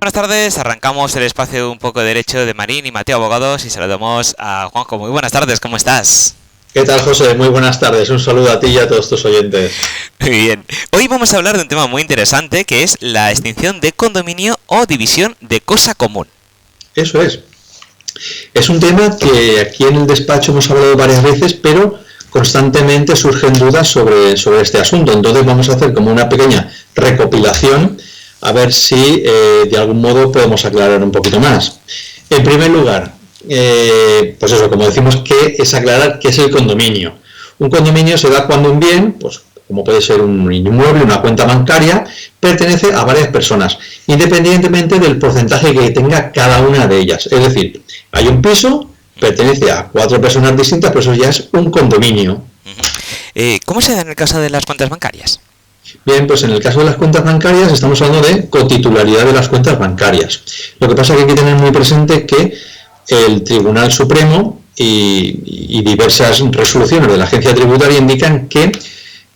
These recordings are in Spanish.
Buenas tardes, arrancamos el espacio Un poco de Derecho de Marín y Mateo Abogados y saludamos a Juanjo. Muy buenas tardes, ¿cómo estás? ¿Qué tal, José? Muy buenas tardes. Un saludo a ti y a todos tus oyentes. Muy bien. Hoy vamos a hablar de un tema muy interesante que es la extinción de condominio o división de cosa común. Eso es. Es un tema que aquí en el despacho hemos hablado varias veces, pero constantemente surgen dudas sobre este asunto. Entonces vamos a hacer como una pequeña recopilación a ver si de algún modo podemos aclarar un poquito más. En primer lugar, pues eso, como decimos, que es aclarar qué es el condominio. Un condominio se da cuando un bien, pues como puede ser un inmueble, una cuenta bancaria, pertenece a varias personas, independientemente del porcentaje que tenga cada una de ellas. Es decir, hay un piso, pertenece a 4 personas distintas, pero eso ya es un condominio. ¿Cómo se da en el caso de las cuentas bancarias? Bien, pues en el caso de las cuentas bancarias estamos hablando de cotitularidad de las cuentas bancarias. Lo que pasa es que hay que tener muy presente que el Tribunal Supremo y diversas resoluciones de la agencia tributaria indican que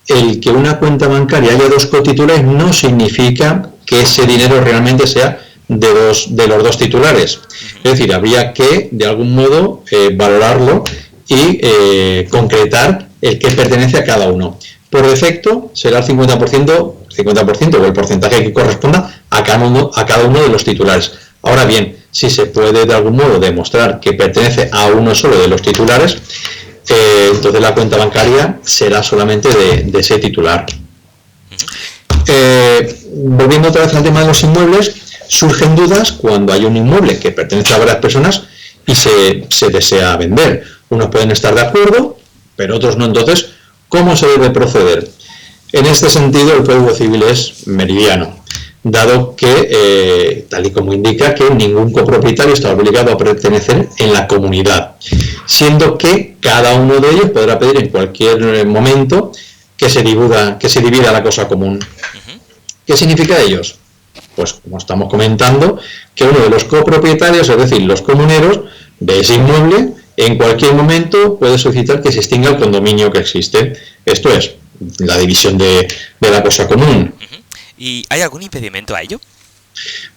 el que una cuenta bancaria haya 2 cotitulares no significa que ese dinero realmente sea de los 2 titulares. Es decir, habría que, de algún modo, valorarlo y concretar el que pertenece a cada uno. Por defecto, será el 50% o el porcentaje que corresponda a cada uno de los titulares. Ahora bien, si se puede de algún modo demostrar que pertenece a uno solo de los titulares, entonces la cuenta bancaria será solamente de ese titular. Volviendo otra vez al tema de los inmuebles, surgen dudas cuando hay un inmueble que pertenece a varias personas y se desea vender. Unos pueden estar de acuerdo, pero otros no. Entonces, ¿cómo se debe proceder? En este sentido, el Código Civil es meridiano, dado que, tal y como indica, que ningún copropietario está obligado a pertenecer en la comunidad, siendo que cada uno de ellos podrá pedir en cualquier momento que se divida la cosa común. ¿Qué significa ellos? Pues, como estamos comentando, que uno de los copropietarios, es decir, los comuneros de ese inmueble, en cualquier momento puede solicitar que se extinga el condominio que existe. Esto es la división de la cosa común. ¿Y hay algún impedimento a ello?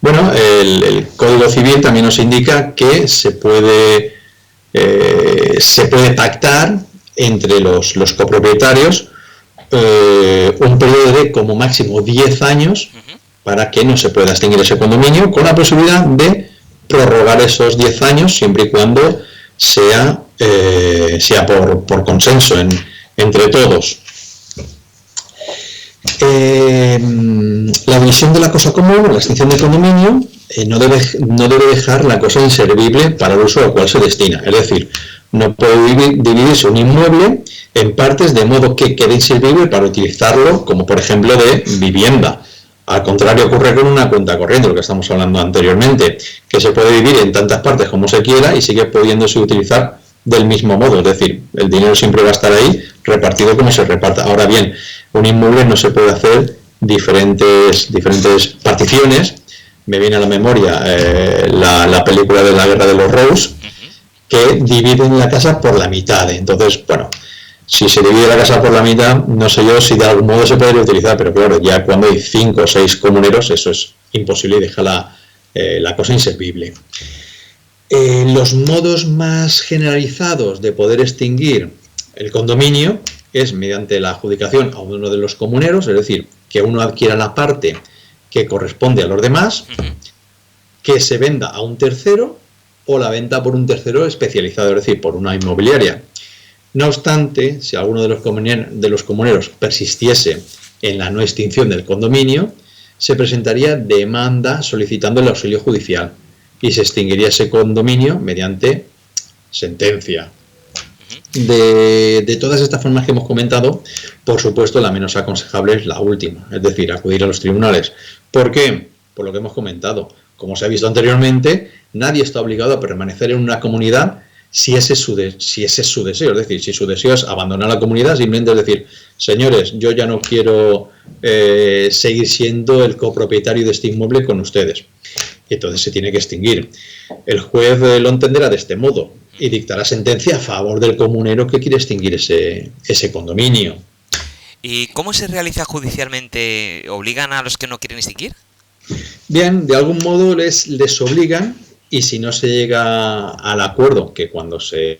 Bueno, el Código Civil también nos indica que se puede pactar entre los copropietarios un periodo de como máximo 10 años para que no se pueda extinguir ese condominio, con la posibilidad de prorrogar esos 10 años siempre y cuando sea por consenso entre todos. La división de la cosa común, la extinción del condominio, no debe dejar la cosa inservible para el uso al cual se destina. Es decir, no puede dividirse un inmueble en partes de modo que quede inservible para utilizarlo como, por ejemplo, de vivienda. Al contrario ocurre con una cuenta corriente, lo que estamos hablando anteriormente, que se puede dividir en tantas partes como se quiera y sigue pudiéndose utilizar del mismo modo. Es decir, el dinero siempre va a estar ahí repartido como se reparta. Ahora bien, un inmueble no se puede hacer diferentes particiones. Me viene a la memoria la película de la Guerra de los Rose, que dividen la casa por la mitad. Entonces, bueno, si se divide la casa por la mitad, no sé yo si de algún modo se podría utilizar, pero claro, ya cuando hay 5 o 6 comuneros, eso es imposible y deja la cosa inservible. Los modos más generalizados de poder extinguir el condominio es mediante la adjudicación a uno de los comuneros, es decir, que uno adquiera la parte que corresponde a los demás, que se venda a un tercero o la venta por un tercero especializado, es decir, por una inmobiliaria. No obstante, si alguno de los comuneros persistiese en la no extinción del condominio, se presentaría demanda solicitando el auxilio judicial y se extinguiría ese condominio mediante sentencia. De todas estas formas que hemos comentado, por supuesto, la menos aconsejable es la última, es decir, acudir a los tribunales. ¿Por qué? Por lo que hemos comentado. Como se ha visto anteriormente, nadie está obligado a permanecer en una comunidad si ese es su deseo. Es decir, si su deseo es abandonar la comunidad, simplemente es decir, señores, yo ya no quiero seguir siendo el copropietario de este inmueble con ustedes. Y entonces se tiene que extinguir. El juez lo entenderá de este modo y dictará sentencia a favor del comunero que quiere extinguir ese condominio. ¿Y cómo se realiza judicialmente? ¿Obligan a los que no quieren extinguir? Bien, de algún modo les obligan, y si no se llega al acuerdo, que cuando se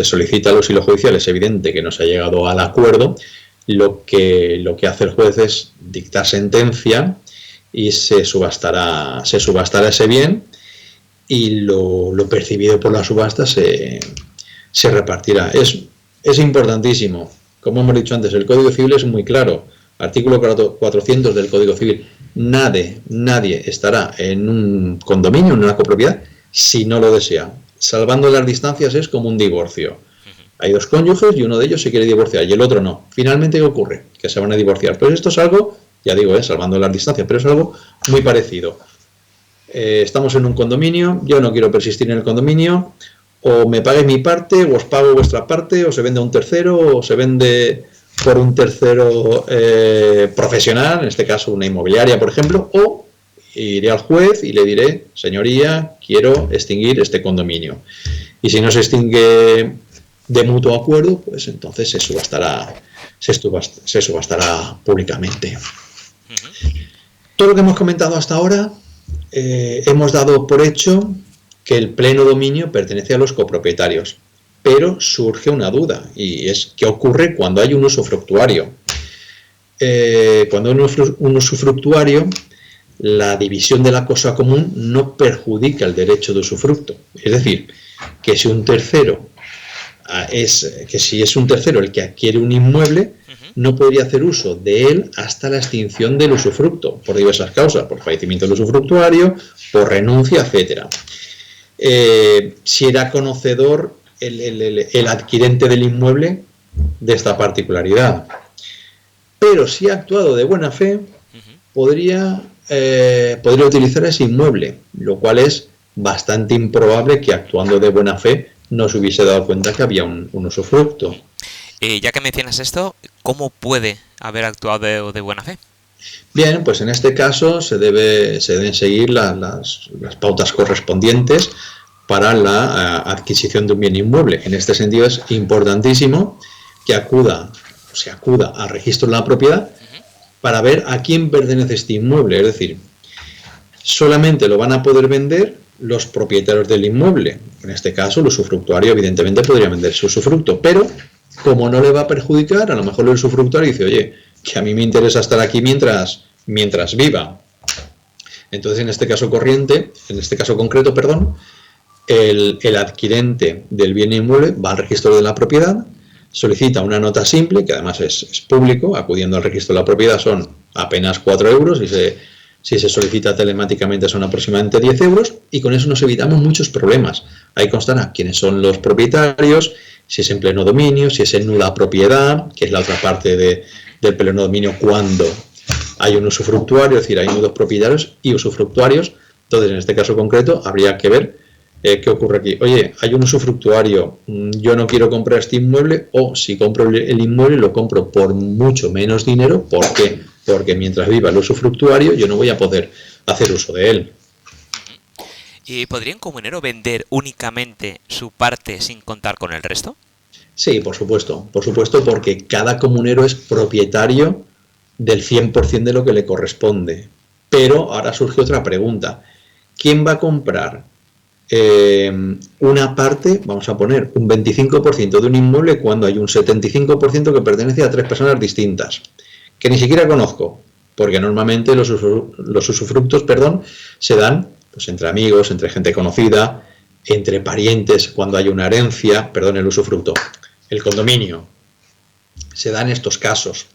solicita los hilos judiciales es evidente que no se ha llegado al acuerdo, lo que hace el juez es dictar sentencia y se subastará ese bien, y lo percibido por la subasta se repartirá. Es importantísimo. Como hemos dicho antes, el Código Civil es muy claro. Artículo 400 del Código Civil. Nadie estará en un condominio, en una copropiedad, si no lo desea. Salvando las distancias es como un divorcio. Hay dos cónyuges y uno de ellos se quiere divorciar y el otro no. Finalmente, ¿qué ocurre? Que se van a divorciar. Pues esto es algo, ya digo, salvando las distancias, pero es algo muy parecido. Estamos en un condominio, yo no quiero persistir en el condominio, o me paguéis mi parte, o os pago vuestra parte, o se vende a un tercero, o se vende por un tercero profesional, en este caso una inmobiliaria, por ejemplo, o iré al juez y le diré, señoría, quiero extinguir este condominio. Y si no se extingue de mutuo acuerdo, pues entonces se subastará públicamente. Todo lo que hemos comentado hasta ahora, hemos dado por hecho que el pleno dominio pertenece a los copropietarios. Pero surge una duda, y es ¿qué ocurre cuando hay un usufructuario? Cuando hay un usufructuario, la división de la cosa común no perjudica el derecho de usufructo. Es decir, que si es un tercero el que adquiere un inmueble, no podría hacer uso de él hasta la extinción del usufructo, por diversas causas, por fallecimiento del usufructuario, por renuncia, etcétera. Si era conocedor el adquirente del inmueble de esta particularidad. Pero si ha actuado de buena fe, podría utilizar ese inmueble, lo cual es bastante improbable que actuando de buena fe no se hubiese dado cuenta que había un usufructo. Ya que mencionas esto, ¿cómo puede haber actuado de buena fe? Bien, pues en este caso se deben seguir las pautas correspondientes para la adquisición de un bien inmueble. En este sentido es importantísimo que se acuda al registro de la propiedad para ver a quién pertenece este inmueble. Es decir, solamente lo van a poder vender los propietarios del inmueble. En este caso, el usufructuario evidentemente podría vender su usufructo, pero como no le va a perjudicar, a lo mejor el usufructuario dice, oye, que a mí me interesa estar aquí mientras viva. Entonces, en este caso concreto, el adquirente del bien inmueble va al registro de la propiedad, solicita una nota simple, que además es público, acudiendo al registro de la propiedad son apenas 4 euros, y si se solicita telemáticamente son aproximadamente 10 euros, y con eso nos evitamos muchos problemas. Ahí constará quiénes son los propietarios, si es en pleno dominio, si es en nula propiedad, que es la otra parte del pleno dominio cuando hay un usufructuario, es decir, hay nudos propietarios y usufructuarios. Entonces, en este caso concreto, habría que ver qué ocurre aquí. Oye, hay un usufructuario, yo no quiero comprar este inmueble, o si compro el inmueble lo compro por mucho menos dinero. ¿Por qué? Porque mientras viva el usufructuario yo no voy a poder hacer uso de él. ¿Y podría un comunero vender únicamente su parte sin contar con el resto? Sí, por supuesto, porque cada comunero es propietario del 100% de lo que le corresponde. Pero ahora surge otra pregunta. ¿Quién va a comprar una parte, vamos a poner un 25% de un inmueble, cuando hay un 75% que pertenece a 3 personas distintas, que ni siquiera conozco? Porque normalmente los usufructos se dan pues entre amigos, entre gente conocida, entre parientes, cuando hay una herencia, el condominio. Se dan estos casos.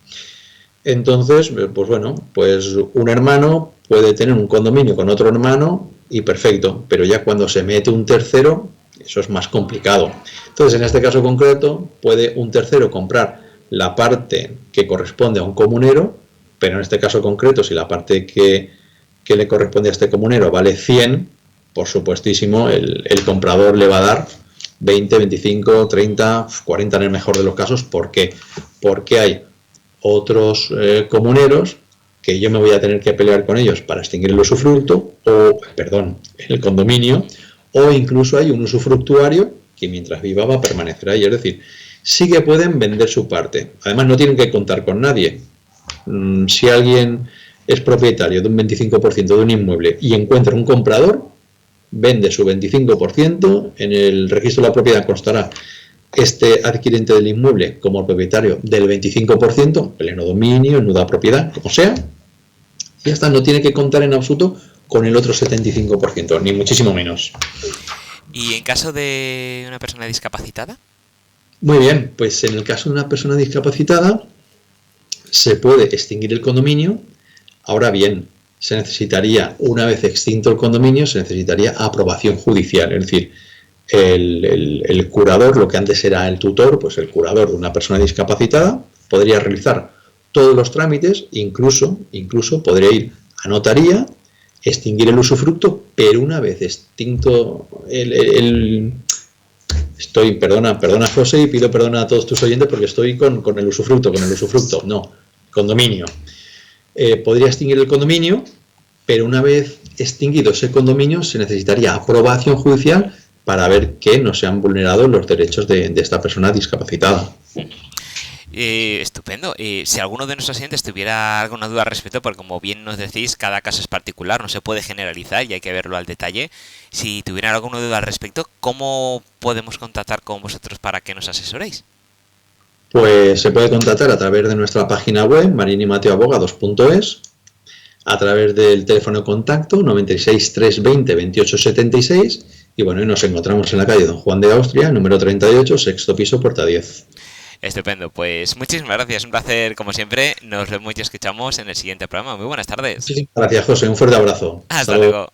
Entonces, pues bueno, pues un hermano puede tener un condominio con otro hermano y perfecto, pero ya cuando se mete un tercero, eso es más complicado. Entonces, en este caso concreto, puede un tercero comprar la parte que corresponde a un comunero, pero en este caso concreto, si la parte que le corresponde a este comunero vale 100, por supuestísimo, el comprador le va a dar 20, 25, 30, 40 en el mejor de los casos. ¿Por qué? Porque hay otros comuneros que yo me voy a tener que pelear con ellos para extinguir el usufructo, el condominio, o incluso hay un usufructuario que mientras viva va a permanecer ahí. Es decir, sí que pueden vender su parte. Además, no tienen que contar con nadie. Si alguien es propietario de un 25% de un inmueble y encuentra un comprador, vende su 25%, en el registro de la propiedad constará este adquirente del inmueble como propietario del 25%, pleno dominio, nuda propiedad, como sea, y hasta no tiene que contar en absoluto con el otro 75%, ni muchísimo menos. ¿Y en caso de una persona discapacitada? Muy bien, pues en el caso de una persona discapacitada se puede extinguir el condominio. Ahora bien, se necesitaría, una vez extinto el condominio, se necesitaría aprobación judicial, es decir, el curador, lo que antes era el tutor, pues el curador de una persona discapacitada podría realizar todos los trámites, incluso podría ir a notaría, extinguir el usufructo, pero una vez extinto perdona José, y pido perdón a todos tus oyentes porque estoy con el usufructo, no, condominio. Podría extinguir el condominio, pero una vez extinguido ese condominio se necesitaría aprobación judicial para ver que no se han vulnerado los derechos de esta persona discapacitada. Estupendo. Si alguno de nuestros oyentes tuviera alguna duda al respecto, porque como bien nos decís, cada caso es particular, no se puede generalizar y hay que verlo al detalle. Si tuvieran alguna duda al respecto, ¿cómo podemos contactar con vosotros para que nos asesoréis? Pues se puede contactar a través de nuestra página web, marinimateoabogados.es, a través del teléfono de contacto 96 320 28 76, y bueno, y nos encontramos en la calle Don Juan de Austria, número 38, sexto piso, puerta 10. Estupendo, pues muchísimas gracias, un placer como siempre, nos vemos y escuchamos en el siguiente programa. Muy buenas tardes. Sí, gracias José, un fuerte abrazo. Hasta luego.